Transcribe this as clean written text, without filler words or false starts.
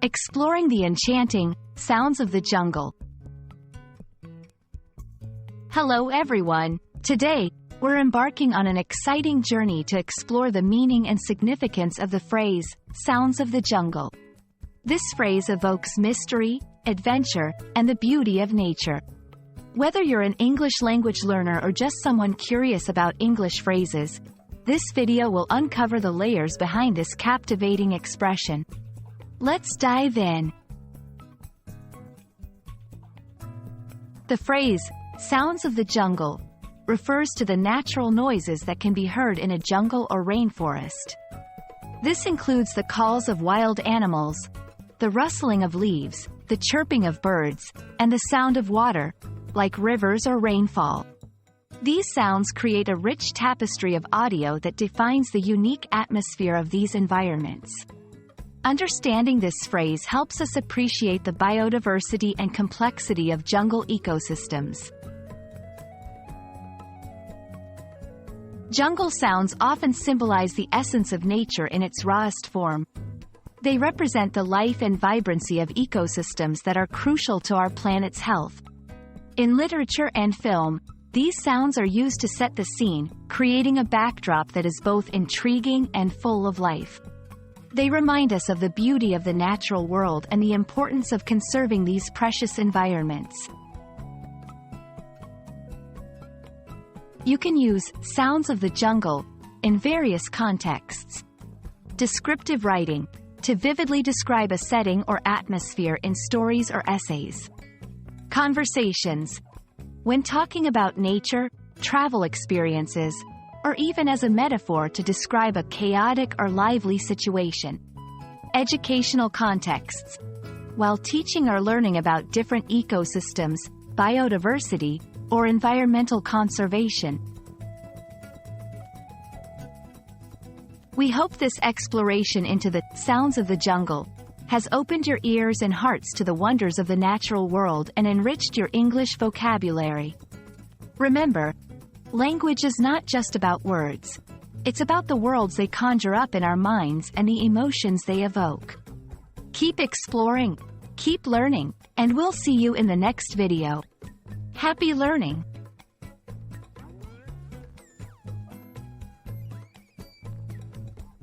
Exploring the enchanting sounds of the jungle. Hello everyone! Today, we're embarking on an exciting journey to explore the meaning and significance of the phrase, sounds of the jungle. This phrase evokes mystery, adventure, and the beauty of nature. Whether you're an English language learner or just someone curious about English phrases, this video will uncover the layers behind this captivating expression. Let's dive in. The phrase, sounds of the jungle, refers to the natural noises that can be heard in a jungle or rainforest. This includes the calls of wild animals, the rustling of leaves, the chirping of birds, and the sound of water, like rivers or rainfall. These sounds create a rich tapestry of audio that defines the unique atmosphere of these environments. Understanding this phrase helps us appreciate the biodiversity and complexity of jungle ecosystems. Jungle sounds often symbolize the essence of nature in its rawest form. They represent the life and vibrancy of ecosystems that are crucial to our planet's health. In literature and film, these sounds are used to set the scene, creating a backdrop that is both intriguing and full of life. They remind us of the beauty of the natural world and the importance of conserving these precious environments. You can use sounds of the jungle in various contexts. Descriptive writing, to vividly describe a setting or atmosphere in stories or essays. Conversations, when talking about nature, travel experiences, or even as a metaphor to describe a chaotic or lively situation. Educational contexts, while teaching or learning about different ecosystems, biodiversity, or environmental conservation. We hope this exploration into the sounds of the jungle has opened your ears and hearts to the wonders of the natural world and enriched your English vocabulary. Remember, language is not just about words. It's about the worlds they conjure up in our minds and the emotions they evoke. Keep exploring, keep learning, and we'll see you in the next video. Happy learning!